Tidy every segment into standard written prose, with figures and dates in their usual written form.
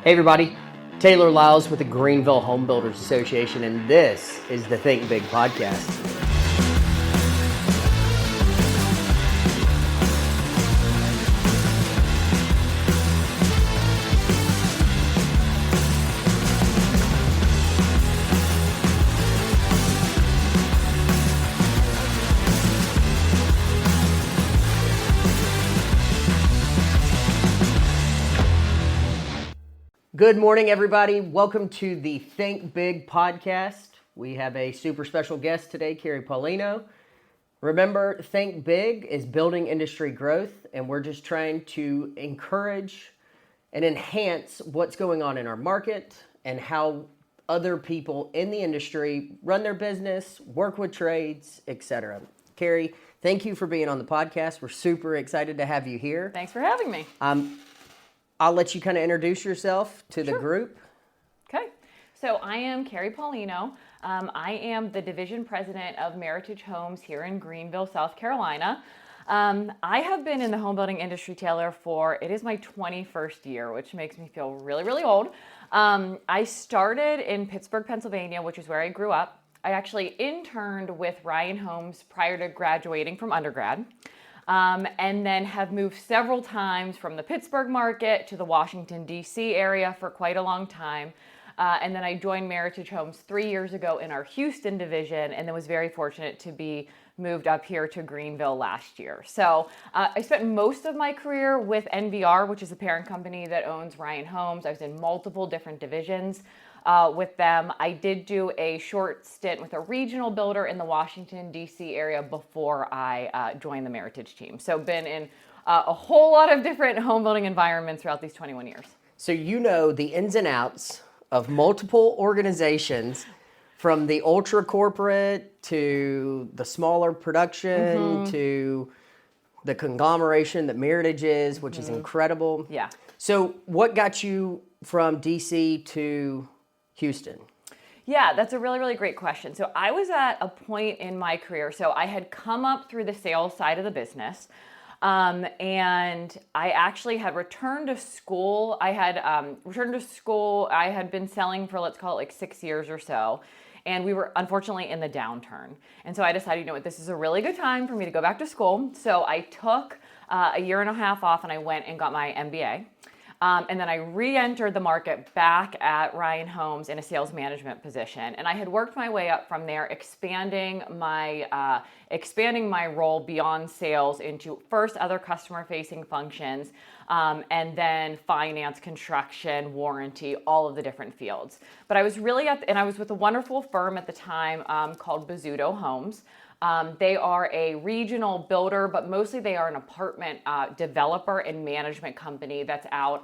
Hey everybody, Taylor Lyles with the Greenville Home Builders Association, and this is the Think Big podcast. Good morning, everybody. Welcome to the Think Big podcast. We have a super special guest today, Kerri Paulino. Remember, Think Big is building industry growth, and we're just trying to encourage and enhance what's going on in our market and how other people in the industry run their business, work with trades, etc. Kerri, thank you for being on the podcast. We're super excited to have you here. Thanks for having me. I'll let you kind of introduce yourself to the group. Okay. So I am Kerri Paulino. I am the division president of Meritage Homes here in Greenville, South Carolina. I have been in the home building industry, Taylor, it is my 21st year, which makes me feel really, really old. I started in Pittsburgh, Pennsylvania, which is where I grew up. I actually interned with Realtor Homes prior to graduating from undergrad. And then have moved several times from the Pittsburgh market to the Washington, D.C. area for quite a long time. And then I joined Meritage Homes 3 years ago in our Houston division, and then was very fortunate to be moved up here to Greenville last year. So I spent most of my career with NVR, which is the parent company that owns Realtor Homes. I was in multiple different divisions with them. I did do a short stint with a regional builder in the Washington, D.C. area before I joined the Meritage team. So been in a whole lot of different home building environments throughout these 21 years. So you know the ins and outs of multiple organizations, from the ultra corporate to the smaller production to the conglomeration that Meritage is, which is incredible. Yeah. So what got you from D.C. to Houston? Yeah, that's a really, really great question. So I was at a point in my career. So I had come up through the sales side of the business. And I actually had returned to school. I had been selling for, let's call it like 6 years or so. And we were unfortunately in the downturn. And so I decided, you know what, this is a really good time for me to go back to school. So I took a year and a half off and I went and got my MBA. And then I re-entered the market back at Realtor Homes in a sales management position. And I had worked my way up from there, expanding my role beyond sales into first other customer-facing functions, and then finance, construction, warranty, all of the different fields. But I was really and I was with a wonderful firm at the time called Bozzuto Homes. They are a regional builder, but mostly they are an apartment developer and management company that's out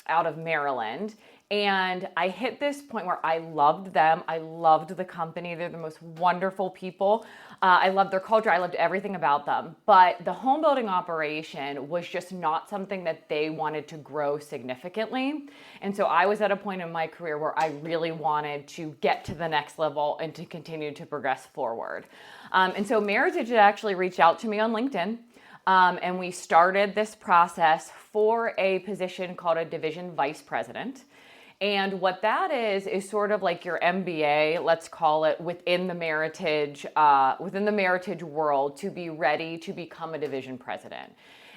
of Maryland. And I hit this point where I loved them. I loved the company. They're the most wonderful people. I loved their culture. I loved everything about them. But the home building operation was just not something that they wanted to grow significantly. And so I was at a point in my career where I really wanted to get to the next level and to continue to progress forward. And so Meritage had actually reached out to me on LinkedIn. And we started this process for a position called a division vice president. And what that is sort of like your MBA, let's call it, within the Meritage world, to be ready to become a division president.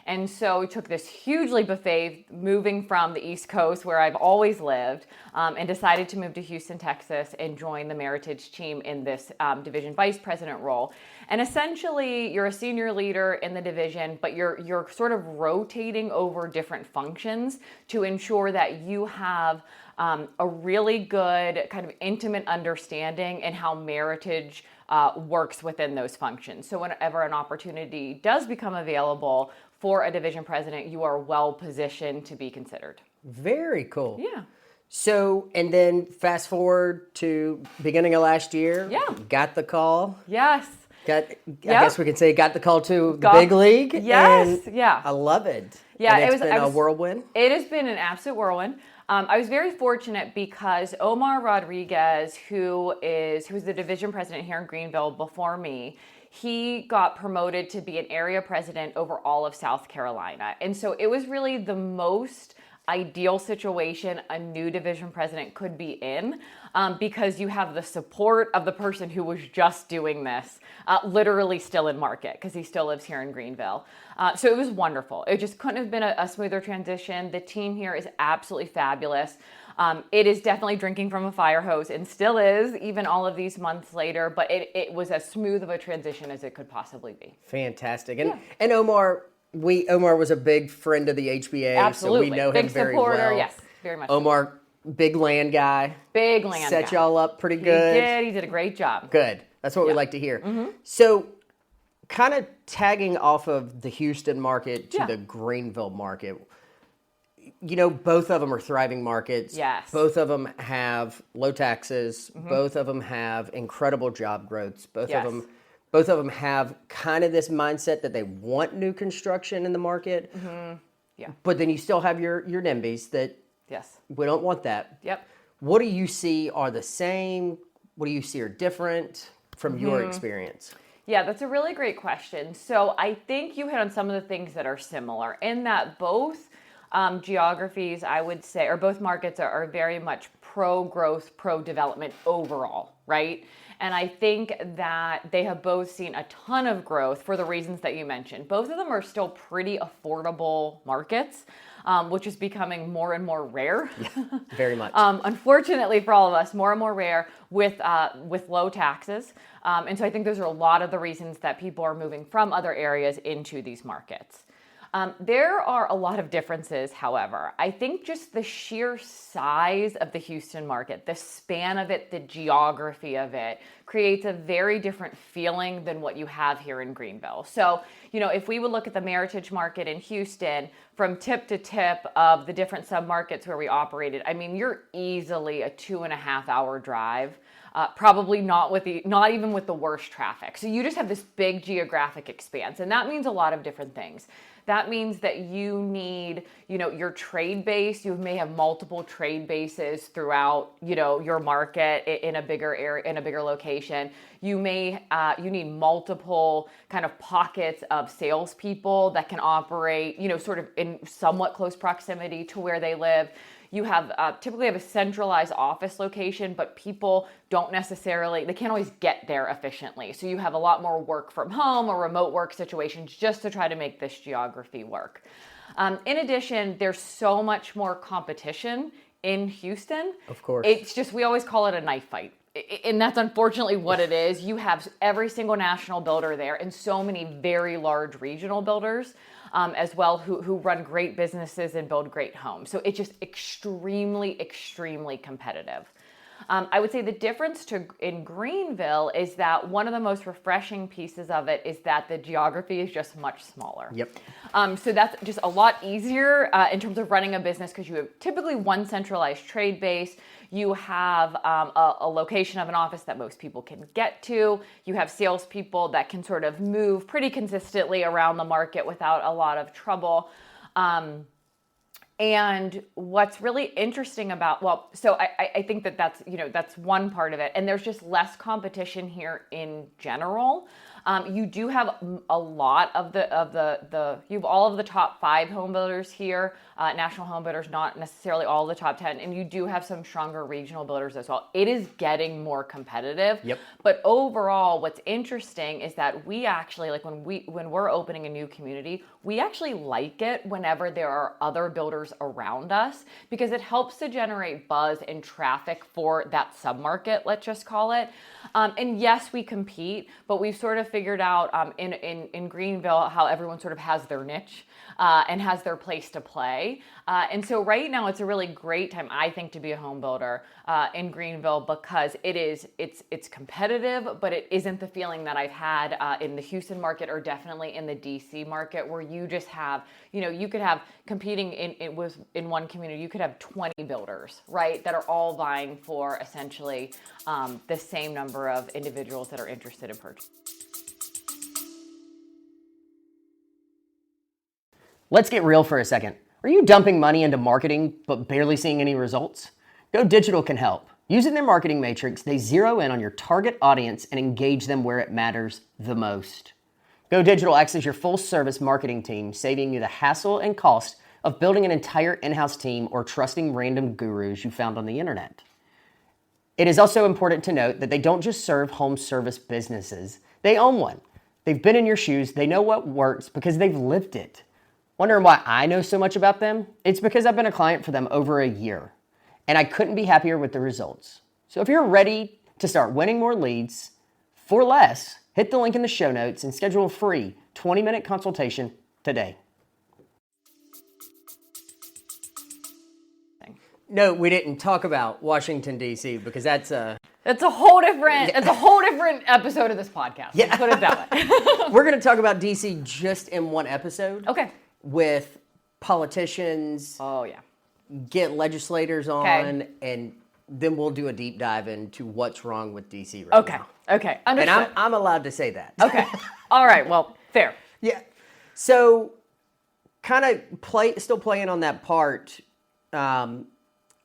And so we took this huge leap of faith, moving from the East Coast, where I've always lived, and decided to move to Houston, Texas, and join the Meritage team in this division vice president role. And essentially, you're a senior leader in the division, but you're sort of rotating over different functions to ensure that you have a really good kind of intimate understanding in how Meritage works within those functions. So whenever an opportunity does become available for a division president, you are well positioned to be considered. Very cool. Yeah. So, and then fast forward to beginning of last year. Yeah. Got the call. Yes. I guess we could say got the call to the big league. Yes. Yeah. I love it. Yeah. And it's been a whirlwind. It has been an absolute whirlwind. I was very fortunate because Omar Rodriguez, who was the division president here in Greenville before me, he got promoted to be an area president over all of South Carolina. And so it was really the most ideal situation a new division president could be in, because you have the support of the person who was just doing this, literally still in market, because he still lives here in Greenville. So it was wonderful. It just couldn't have been a smoother transition. The team here is absolutely fabulous. It is definitely drinking from a fire hose, and still is, even all of these months later, but it was as smooth of a transition as it could possibly be. Fantastic. And Omar was a big friend of the HBA, Absolutely. so we know big him very supporter, well. yes, very much. Omar, big land guy. Big land Set guy. y'all up pretty good. He did a great job. Good. That's what we like to hear. So, kind of tagging off of the Houston market to the Greenville market, you know, both of them are thriving markets. Yes. Both of them have low taxes. Both of them have incredible job growths. Both of them have kind of this mindset that they want new construction in the market. Yeah. But then you still have your NIMBYs that we don't want that. Yep. What do you see are the same? What do you see are different from your experience? Yeah, that's a really great question. So I think you hit on some of the things that are similar in that both geographies, I would say, or both markets are very much pro-growth, pro-development overall, right? And I think that they have both seen a ton of growth for the reasons that you mentioned. Both of them are still pretty affordable markets, which is becoming more and more rare. Yeah, very much. Unfortunately for all of us, more and more rare with low taxes. And so I think those are a lot of the reasons that people are moving from other areas into these markets. There are a lot of differences, however. I think just the sheer size of the Houston market, the span of it, the geography of it, creates a very different feeling than what you have here in Greenville. So, you know, if we would look at the Meritage market in Houston, from tip to tip of the different submarkets where we operated, I mean, you're easily a 2.5 hour drive. Probably not even with the worst traffic. So you just have this big geographic expanse, and that means a lot of different things. That means that you need, you know, your trade base. You may have multiple trade bases throughout, you know, your market in a bigger area, in a bigger location. You need multiple kind of pockets of salespeople that can operate, you know, sort of in somewhat close proximity to where they live. You have typically have a centralized office location, but people they can't always get there efficiently. So you have a lot more work from home or remote work situations just to try to make this geography work. In addition, there's so much more competition in Houston. Of course. It's just, we always call it a knife fight. And that's unfortunately what it is. You have every single national builder there and so many very large regional builders as well who run great businesses and build great homes. So it's just extremely, extremely competitive. I would say the difference in Greenville is that one of the most refreshing pieces of it is that the geography is just much smaller. Yep. So that's just a lot easier in terms of running a business because you have typically one centralized trade base. You have a location of an office that most people can get to. You have salespeople that can sort of move pretty consistently around the market without a lot of trouble. And what's really interesting so I think that's one part of it. And there's just less competition here in general. You do have a lot of you have all of the top 5 home builders here, national home builders, not necessarily all of the top 10, and you do have some stronger regional builders as well. It is getting more competitive. Yep. But overall, what's interesting is that we actually, like when we're opening a new community, we actually like it whenever there are other builders around us because it helps to generate buzz and traffic for that submarket, let's just call it. And yes, we compete, but we've sort of figured out in Greenville how everyone sort of has their niche and has their place to play. And so right now it's a really great time, I think, to be a home builder in Greenville because it's competitive, but it isn't the feeling that I've had in the Houston market or definitely in the DC market where you just have, you could have competing in one community, you could have 20 builders, right, that are all vying for essentially the same number of individuals that are interested in purchasing. Let's get real for a second. Are you dumping money into marketing but barely seeing any results? Go Digital can help. Using their marketing matrix, they zero in on your target audience and engage them where it matters the most. Go Digital acts as your full-service marketing team, saving you the hassle and cost of building an entire in-house team or trusting random gurus you found on the internet. It is also important to note that they don't just serve home service businesses, they own one. They've been in your shoes, they know what works because they've lived it. Wondering why I know so much about them? It's because I've been a client for them over a year, and I couldn't be happier with the results. So if you're ready to start winning more leads for less, hit the link in the show notes and schedule a free 20-minute consultation today. No, we didn't talk about Washington, D.C. because that's a whole different episode of this podcast. Yeah. Let's put it that way. We're going to talk about D.C. just in one episode. Okay. With politicians. Oh, yeah. Get legislators on, Okay. and then we'll do a deep dive into what's wrong with D.C. right now. Okay. Understood. And I'm allowed to say that. Okay. All right. Well, fair. Yeah. So, kind of still playing on that part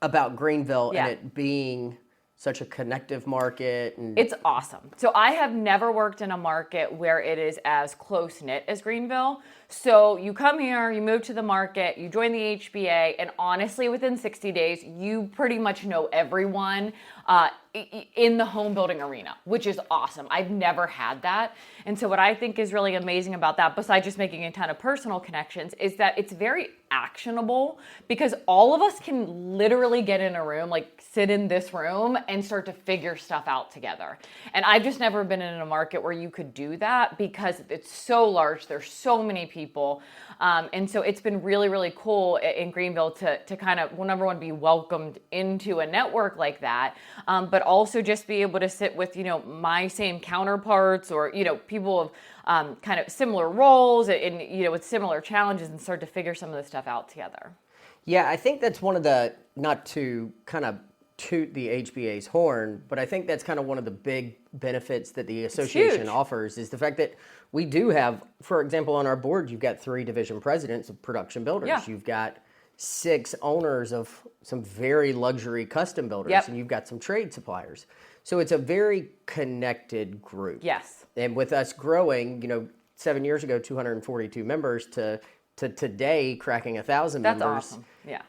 about Greenville Yeah. and it being such a connective market. And It's awesome. So I have never worked in a market where it is as close-knit as Greenville. So you come here, you move to the market, you join the HBA, and honestly, within 60 days, you pretty much know everyone in the home building arena, which is awesome. I've never had that. And so what I think is really amazing about that, besides just making a ton of personal connections, is that it's very actionable because all of us can literally get in a room, like sit in this room and start to figure stuff out together. And I've just never been in a market where you could do that because it's so large. There's so many people. And so it's been really, really cool in Greenville to kind of, well, number one, be welcomed into a network like that, but also just be able to sit with, my same counterparts or, people of kind of similar roles and, with similar challenges and start to figure some of this stuff out together. Yeah, I think that's one of the, not to kind of toot the HBA's horn, but I think that's kind of one of the big benefits that the association offers is the fact that we do have, for example, on our board, you've got 3 division presidents of production builders. Yeah. You've got 6 owners of some very luxury custom builders, Yep. and you've got some trade suppliers. So it's a very connected group. Yes. And with us growing, 7 years ago, 242 members to today cracking 1,000 That's members. awesome. Yeah.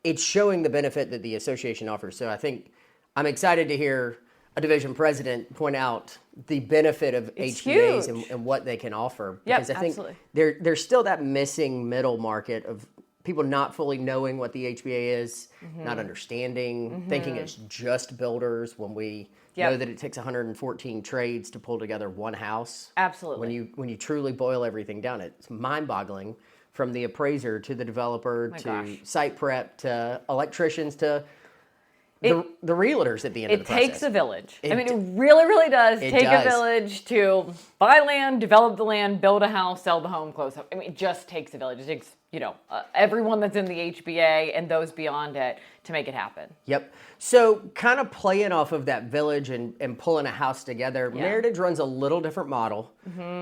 It's showing the benefit that the association offers. So I think I'm excited to hear a division president point out the benefit of It's HBAs huge. and what they can offer. Yep, Because I think absolutely. there's still that missing middle market of people not fully knowing what the HBA is, not understanding, thinking it's just builders when we Yep. know that it takes 114 trades to pull together one house. Absolutely. When you truly boil everything down, it's mind-boggling. From the appraiser to the developer to gosh. site prep to electricians to the realtors at the end of the process. It takes a village. It really, really does It take does. a village to buy land, develop the land, build a house, sell the home, close up. It just takes a village. It takes, everyone that's in the HBA and those beyond it to make it happen. Yep. So kind of playing off of that village and pulling a house together, Yeah. Meritage runs a little different model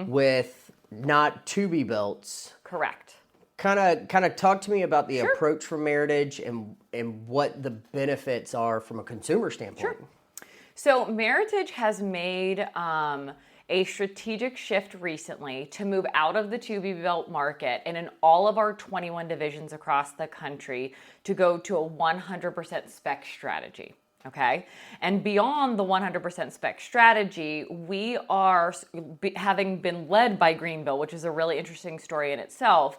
with not to-be-builts. Correct. Kind of talk to me about the approach from Meritage and what the benefits are from a consumer standpoint. Sure. So Meritage has made a strategic shift recently to move out of the to-be-built market and in all of our 21 divisions across the country to go to a 100% spec strategy. Okay. And beyond the 100% spec strategy, we are, having been led by Greenville, which is a really interesting story in itself,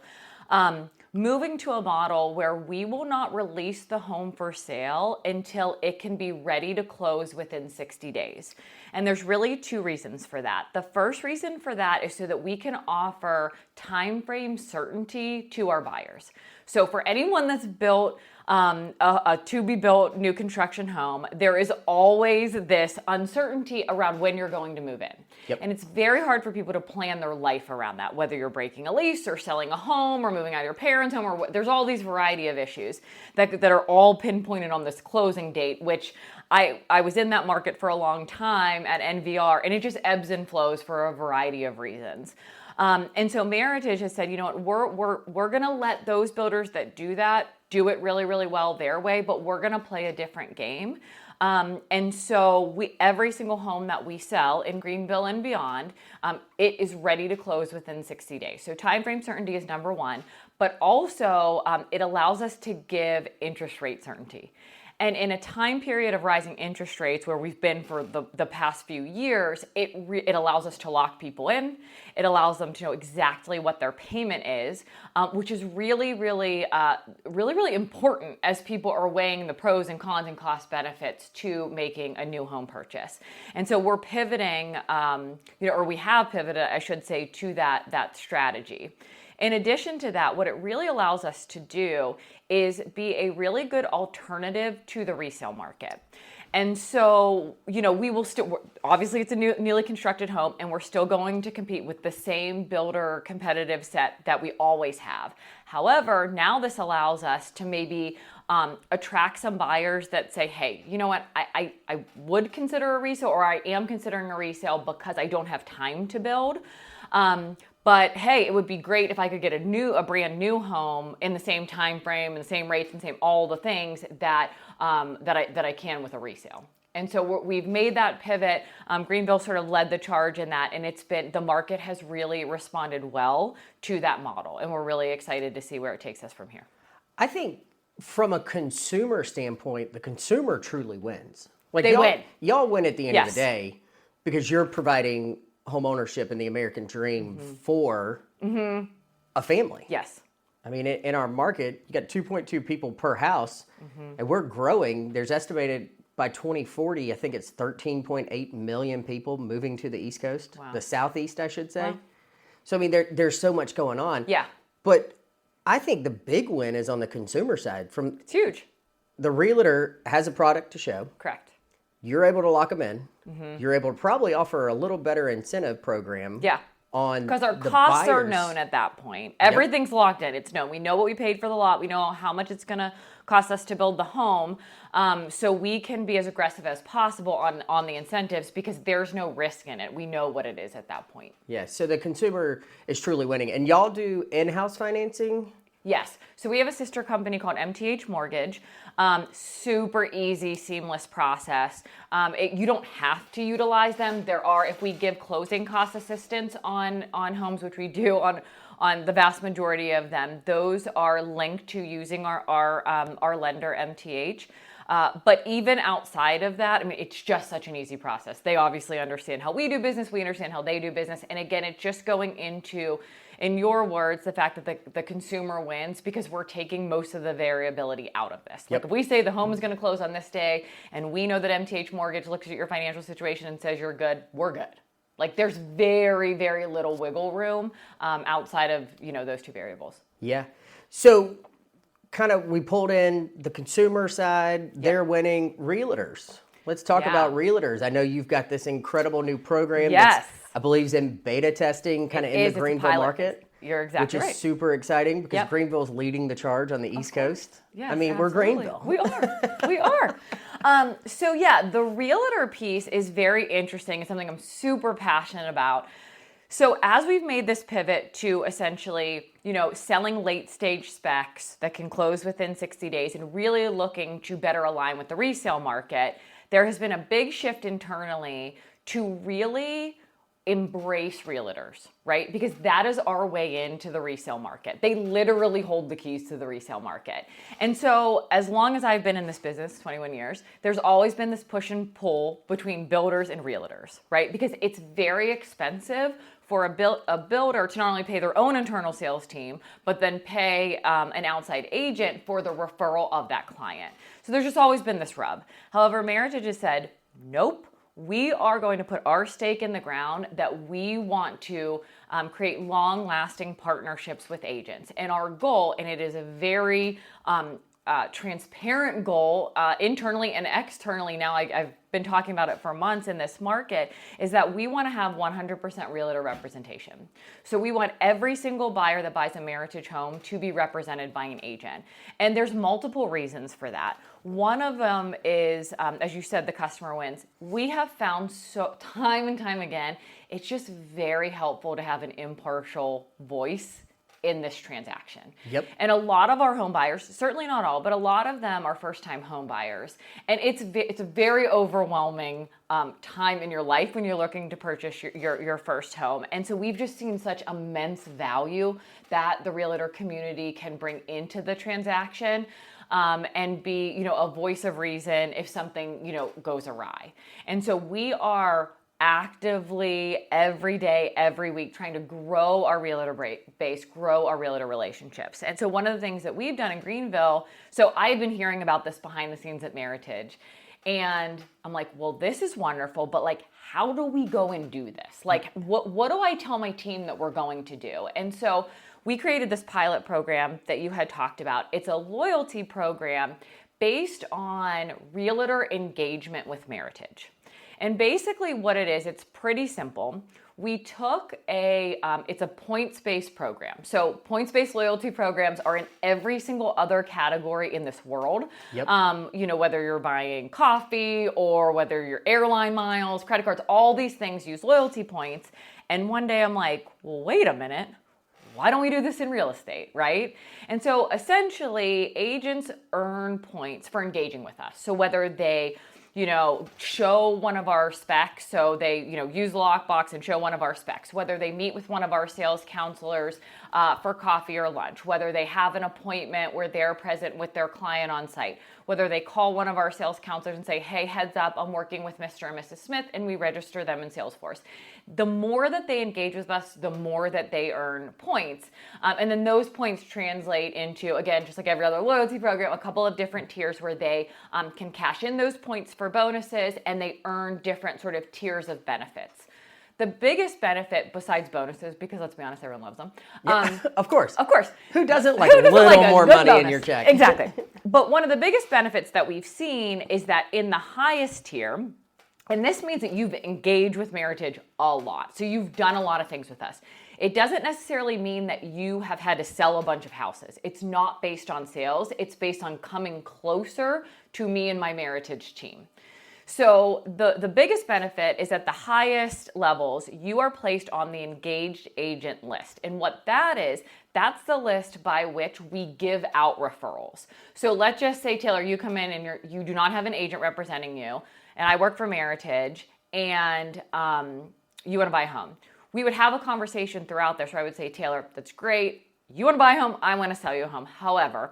moving to a model where we will not release the home for sale until it can be ready to close within 60 days. And there's really 2 reasons for that. The first reason for that is so that we can offer time frame certainty to our buyers. So for anyone that's built a to-be-built new construction home, there is always this uncertainty around when you're going to move in. Yep. And it's very hard for people to plan their life around that, whether you're breaking a lease or selling a home or moving out of your parents' home, or there's all these variety of issues that are all pinpointed on this closing date, which I was in that market for a long time at NVR, and it just ebbs and flows for a variety of reasons. And so Meritage has said, you know what, we're going to let those builders that do that do it really, really well their way, but we're going to play a different game. And so every single home that we sell in Greenville and beyond, it is ready to close within 60 days. So time frame certainty is number one. but also it allows us to give interest rate certainty. And in a time period of rising interest rates where we've been for the past few years, it allows us to lock people in. It allows them to know exactly what their payment is, which is really, really, really important as people are weighing the pros and cons and cost benefits to making a new home purchase. And so we're pivoting, or we have pivoted, I should say, to that strategy. In addition to that, what it really allows us to do is be a really good alternative to the resale market. And so, we will still, obviously it's a newly constructed home, and we're still going to compete with the same builder competitive set that we always have. However, now this allows us to maybe attract some buyers that say, hey, you know what, I would consider a resale, or I am considering a resale because I don't have time to build. But hey, it would be great if I could get a brand new home in the same time frame and the same rates and same all the things that I can with a resale. And so we've made that pivot. Greenville sort of led the charge in that, and the market has really responded well to that model, and we're really excited to see where it takes us from here. I think from a consumer standpoint, the consumer truly wins. They win. Y'all win at the end Yes. of the day because you're providing home ownership and the American dream for a family. Yes. I mean, in our market, you got 2.2 people per house, and we're growing. There's estimated by 2040, I think it's 13.8 million people moving to the East Coast, the Southeast, I should say. Wow. So, I mean, there's so much going on. Yeah. But I think the big win is on the consumer side. It's huge. The realtor has a product to show. Correct. You're able to lock them in. You're able to probably offer a little better incentive program. Yeah. On Because our the costs are buyers. known at that point. Everything's locked in. It's known. We know what we paid for the lot. We know how much it's going to cost us to build the home. So we can be as aggressive as possible on the incentives because there's no risk in it. We know what it is at that point. Yeah, so the consumer is truly winning. And y'all do in-house financing? Yes. So we have a sister company called MTH Mortgage. Super easy, seamless process. You don't have to utilize them. If we give closing cost assistance on homes, which we do on the vast majority of them, those are linked to using our lender MTH. But even outside of that, I mean, it's just such an easy process. They obviously understand how we do business. We understand how they do business. And again, it's just going into, in your words, the fact that the consumer wins because we're taking most of the variability out of this. Like if we say the home is going to close on this day and we know that MTH Mortgage looks at your financial situation and says you're good, we're good. Like there's very, very little wiggle room outside of, those two variables. Yeah. So kind of we pulled in the consumer side, they're winning. Realtors. Let's talk about realtors. I know you've got this incredible new program that's, I believe, is in beta testing kind of in the Greenville market. You're exactly right. Which is super exciting because Greenville's leading the charge on the East Coast. Yes, I mean, absolutely. we're Greenville. We are. We are. The realtor piece is very interesting. It's something I'm super passionate about. So as we've made this pivot to essentially, selling late stage specs that can close within 60 days and really looking to better align with the resale market, there has been a big shift internally to really embrace realtors, right? Because that is our way into the resale market. They literally hold the keys to the resale market. And so as long as I've been in this business, 21 years, there's always been this push and pull between builders and realtors, right? Because it's very expensive for a builder to not only pay their own internal sales team, but then pay an outside agent for the referral of that client. So there's just always been this rub. However, Meritage has said, nope. We are going to put our stake in the ground that we want to create long-lasting partnerships with agents. And our goal, and it is a very transparent goal internally and externally now, I've been talking about it for months in this market, is that we want to have 100% realtor representation. So we want every single buyer that buys a Meritage home to be represented by an agent. And there's multiple reasons for that. One of them is, as you said, the customer wins. We have found so time and time again, it's just very helpful to have an impartial voice in this transaction. Yep. And a lot of our home buyers, certainly not all, but a lot of them are first-time home buyers. And it's a very overwhelming time in your life when you're looking to purchase your first home. And so we've just seen such immense value that the realtor community can bring into the transaction. And be, a voice of reason if something, goes awry. And so we are actively every day, every week, trying to grow our realtor base, grow our realtor relationships. And so one of the things that we've done in Greenville, so I've been hearing about this behind the scenes at Meritage, and I'm like, well, this is wonderful, but like, how do we go and do this? Like, what do I tell my team that we're going to do? And so we created this pilot program that you had talked about. It's a loyalty program based on realtor engagement with Meritage. And basically what it is, it's pretty simple. We took it's a points-based program. So points-based loyalty programs are in every single other category in this world. Yep. Whether you're buying coffee or whether you're airline miles, credit cards, all these things use loyalty points. And one day I'm like, well, wait a minute. Why don't we do this in real estate, right? And so essentially, agents earn points for engaging with us. So whether they, show one of our specs, so they, use the lockbox and show one of our specs, whether they meet with one of our sales counselors for coffee or lunch, whether they have an appointment where they're present with their client on site, whether they call one of our sales counselors and say, hey, heads up, I'm working with Mr. and Mrs. Smith, and we register them in Salesforce. The more that they engage with us, the more that they earn points. And then those points translate into, again, just like every other loyalty program, a couple of different tiers where they can cash in those points for bonuses, and they earn different sort of tiers of benefits. The biggest benefit besides bonuses, because let's be honest, everyone loves them. Of course. Who doesn't like Who a doesn't little like a more good money bonus? in your check? Exactly. But one of the biggest benefits that we've seen is that in the highest tier, and this means that you've engaged with Meritage a lot. So you've done a lot of things with us. It doesn't necessarily mean that you have had to sell a bunch of houses. It's not based on sales. It's based on coming closer to me and my Meritage team. So the biggest benefit is at the highest levels, you are placed on the engaged agent list. And what that is, that's the list by which we give out referrals. So let's just say, Taylor, you come in and you do not have an agent representing you, and I work for Meritage, and you want to buy a home. We would have a conversation throughout this where I would say, Taylor, that's great. You want to buy a home, I want to sell you a home. However,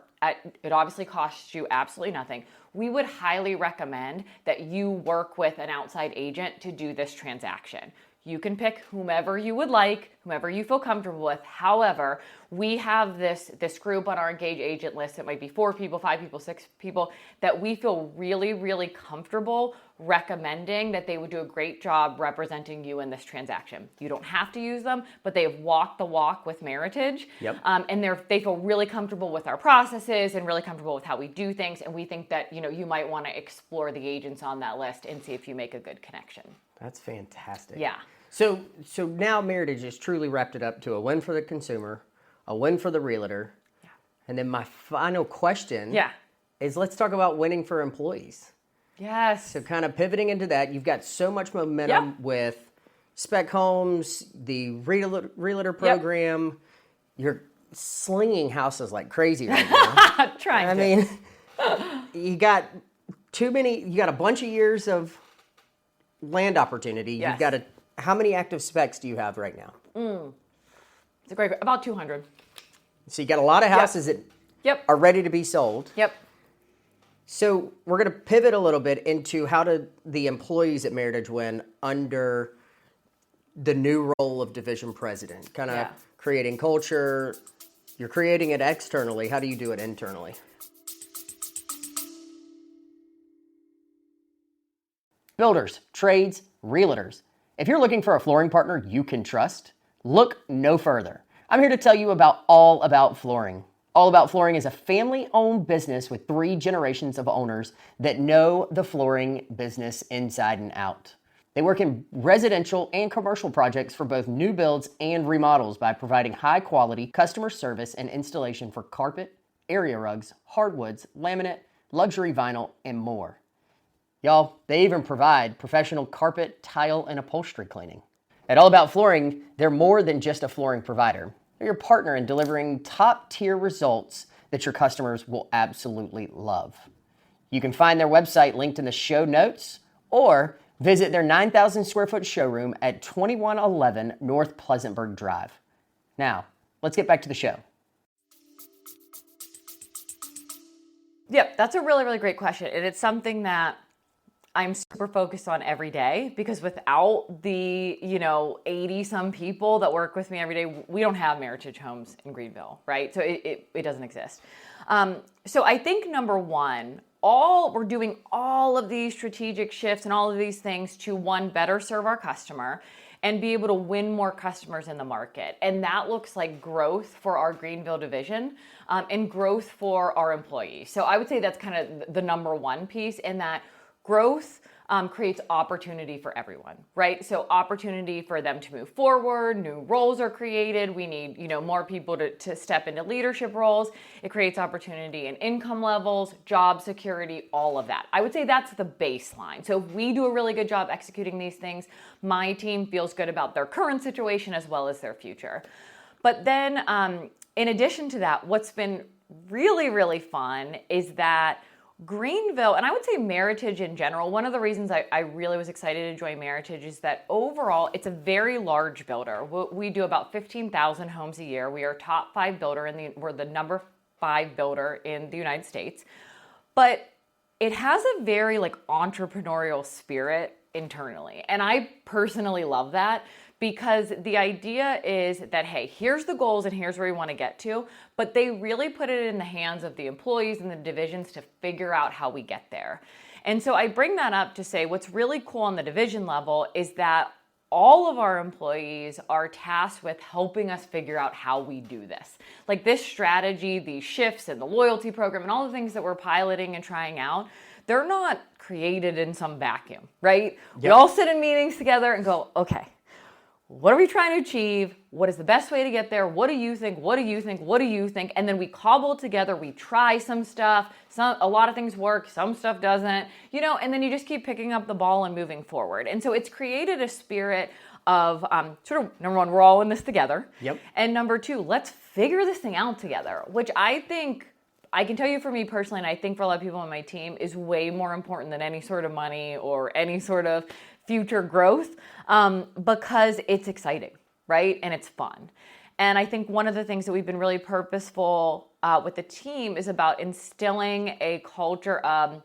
it obviously costs you absolutely nothing. We would highly recommend that you work with an outside agent to do this transaction. You can pick whomever you would like, whomever you feel comfortable with. However, we have this group on our engaged agent list. It might be 4 people, 5 people, 6 people that we feel really, really comfortable recommending that they would do a great job representing you in this transaction. You don't have to use them, but they have walked the walk with Meritage. Yep. And they feel really comfortable with our processes and really comfortable with how we do things. And we think that, you might want to explore the agents on that list and see if you make a good connection. That's fantastic. Yeah. So now Meritage has truly wrapped it up to a win for the consumer, a win for the realtor. Yeah. And then my final question Yeah. is, let's talk about winning for employees. Yes. So kind of pivoting into that, you've got so much momentum with spec homes, the realtor program. You're slinging houses like crazy right now. Trying to. mean, you got a bunch of years of land opportunity. Yes. You've got how many active specs do you have right now? It's a great, about 200. So you got a lot of houses that are ready to be sold. Yep. So we're going to pivot a little bit into how do the employees at Meritage win under the new role of division president, kind of creating culture. You're creating it externally. How do you do it internally? Builders, trades, realtors. If you're looking for a flooring partner you can trust, look no further. I'm here to tell you about All About Flooring. All About Flooring is a family-owned business with 3 generations of owners that know the flooring business inside and out. They work in residential and commercial projects for both new builds and remodels by providing high-quality customer service and installation for carpet, area rugs, hardwoods, laminate, luxury vinyl, and more. Y'all, they even provide professional carpet, tile, and upholstery cleaning. At All About Flooring, they're more than just a flooring provider. They're your partner in delivering top-tier results that your customers will absolutely love. You can find their website linked in the show notes or visit their 9,000 square foot showroom at 2111 North Pleasantburg Drive. Now, let's get back to the show. Yep, that's a really, really great question. And it's something that I'm super focused on every day, because without the, 80 some people that work with me every day, we don't have Meritage Homes in Greenville, right? So it doesn't exist. So I think number one, we're doing all of these strategic shifts and all of these things to, one, better serve our customer and be able to win more customers in the market. And that looks like growth for our Greenville division and growth for our employees. So I would say that's kind of the number one piece, in that growth creates opportunity for everyone, right? So opportunity for them to move forward, new roles are created. We need, more people to step into leadership roles. It creates opportunity in income levels, job security, all of that. I would say that's the baseline. So if we do a really good job executing these things, my team feels good about their current situation as well as their future. But then in addition to that, what's been really, really fun is that Greenville, and I would say Meritage in general, one of the reasons I really was excited to join Meritage is that overall, it's a very large builder. We do about 15,000 homes a year. We are top 5 builder we're the number 5 builder in the United States. But it has a very entrepreneurial spirit internally. And I personally love that, because the idea is that, hey, here's the goals and here's where we want to get to, but they really put it in the hands of the employees and the divisions to figure out how we get there. And so I bring that up to say what's really cool on the division level is that all of our employees are tasked with helping us figure out how we do this. Like this strategy, these shifts and the loyalty program and all the things that we're piloting and trying out, they're not created in some vacuum, right? Yep. We all sit in meetings together and go, okay, what are we trying to achieve? What is the best way to get there? What do you think? What do you think? What do you think? And then we cobble together, we try some stuff. A lot of things work, some stuff doesn't, and then you just keep picking up the ball and moving forward. And so it's created a spirit of sort of, number one, we're all in this together. Yep. And number two, let's figure this thing out together, which I think, I can tell you for me personally, and I think for a lot of people on my team, is way more important than any sort of money or any sort of future growth, because it's exciting, right? And it's fun. And I think one of the things that we've been really purposeful with the team is about instilling a culture of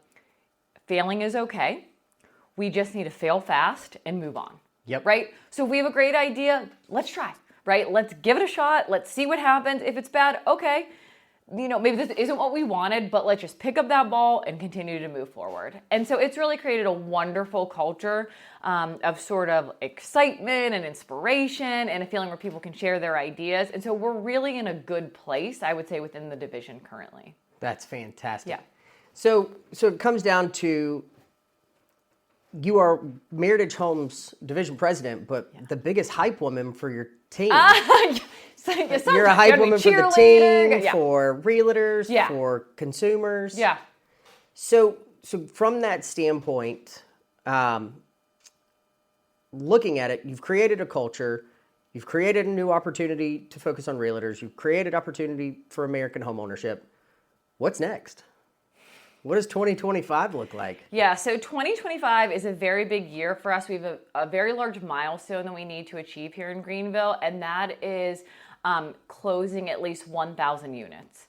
failing is okay. We just need to fail fast and move on. Yep. Right? So if we have a great idea, let's try, right? Let's give it a shot. Let's see what happens. If it's bad, okay. Maybe this isn't what we wanted, but let's just pick up that ball and continue to move forward. And so it's really created a wonderful culture of sort of excitement and inspiration and a feeling where people can share their ideas. And so we're really in a good place, I would say, within the division currently. That's fantastic. Yeah. So it comes down to, you are Meritage Homes division president, but the biggest hype woman for your team. You're a hype woman for the team, for realtors, for consumers. Yeah. So from that standpoint, looking at it, you've created a culture, you've created a new opportunity to focus on realtors, you've created opportunity for American homeownership. What's next? What does 2025 look like? Yeah, so 2025 is a very big year for us. We have a very large milestone that we need to achieve here in Greenville, and that is closing at least 1,000 units.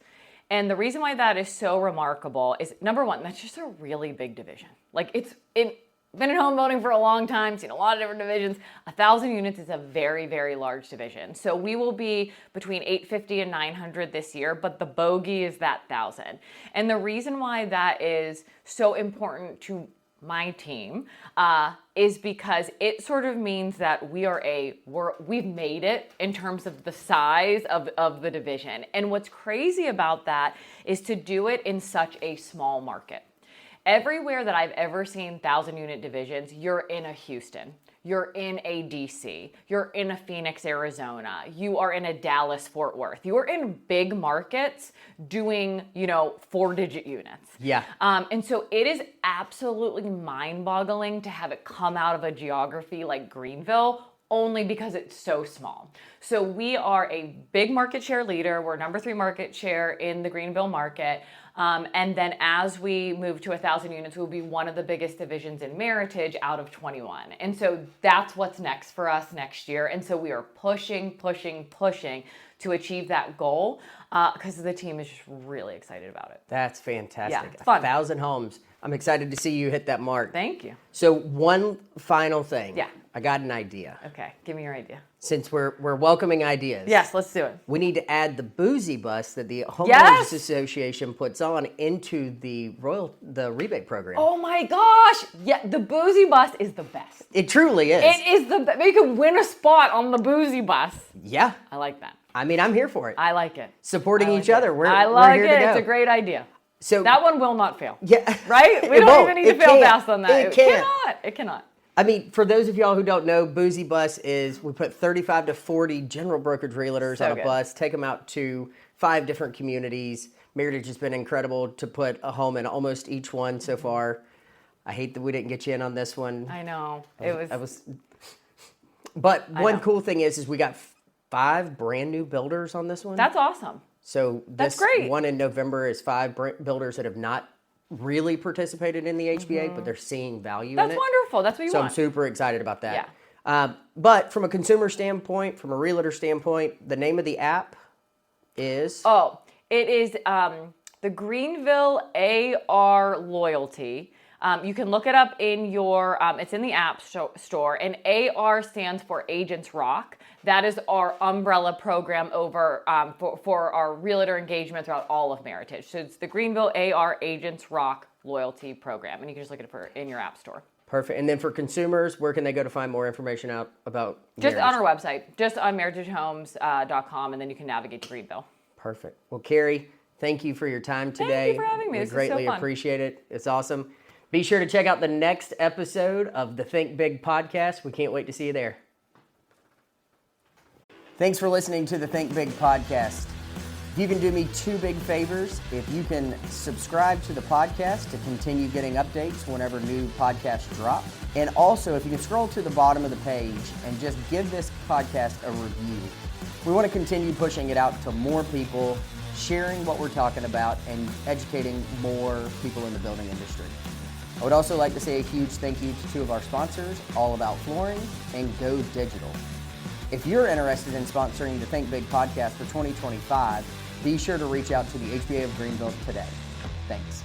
And the reason why that is so remarkable is, number one, that's just a really big division. Been in home building for a long time, seen a lot of different divisions. 1,000 units is a very, very large division. So we will be between 850 and 900 this year, but the bogey is that 1,000. And the reason why that is so important to my team is because it sort of means that we've made it in terms of the size of the division. And what's crazy about that is to do it in such a small market. Everywhere that I've ever seen 1,000-unit divisions, you're in a Houston, you're in a DC, you're in a Phoenix, Arizona, you are in a Dallas, Fort Worth. You are in big markets doing, 4-digit units. Yeah. And so it is absolutely mind-boggling to have it come out of a geography like Greenville only because it's so small. So we are a big market share leader. We're number 3 market share in the Greenville market. And then as we move to 1,000 units, we'll be one of the biggest divisions in Meritage out of 21. And so that's what's next for us next year. And so we are pushing to achieve that goal because the team is just really excited about it. That's fantastic. Yeah, it's fun. 1,000 homes. I'm excited to see you hit that mark. Thank you. So one final thing. Yeah. I got an idea. Okay, give me your idea. Since we're welcoming ideas. Yes, let's do it. We need to add the boozy bus that the Homeowners Yes! Association puts on into the rebate program. Oh my gosh! Yeah, the boozy bus is the best. It truly is. It is the best. You can win a spot on the boozy bus. Yeah. I like that. I mean, I'm here for it. I like it. Supporting I like each other. it. We're like here it. to go. It's a great idea. So that one will not fail. Yeah. Right? We It don't won't. even need to It fail can't. fast on that. It can't. It cannot. I mean, for those of y'all who don't know, Boozy Bus is we put 35 to 40 general brokerage realtors on a bus, take them out to 5 different communities. Meritage has been incredible to put a home in almost each one so far. I hate that we didn't get you in on this one. I know. But one cool thing is we got 5 brand new builders on this one. That's awesome. So That's this great. one in November is 5 builders that have not really participated in the HBA, but they're seeing value in it. That's wonderful. That's what you So want. I'm super excited about that. Yeah. But from a consumer standpoint, from a realtor standpoint, the name of the app is? Oh, it is the Greenville AR Loyalty. You can look it up in your, it's in the app store, and AR stands for Agents Rock. That is our umbrella program over for our realtor engagement throughout all of Meritage. So it's the Greenville AR Agents Rock Loyalty Program, and you can just look it for in your app store. Perfect. And then for consumers, where can they go to find more information out about Just Meritage? on our website, just on meritagehomes.com, and then you can navigate to Greenville. Perfect. Well, Kerri, thank you for your time today. Thank you for having me. We This is so greatly fun. appreciate it. It's awesome. Be sure to check out the next episode of the Think Big podcast. We can't wait to see you there. Thanks for listening to the Think Big podcast. If you can do me 2 big favors, if you can subscribe to the podcast to continue getting updates whenever new podcasts drop. And also, if you can scroll to the bottom of the page and just give this podcast a review. We want to continue pushing it out to more people, sharing what we're talking about, and educating more people in the building industry. I would also like to say a huge thank you to 2 of our sponsors, All About Flooring and Go Digital. If you're interested in sponsoring the Think Big podcast for 2025, be sure to reach out to the HBA of Greenville today. Thanks.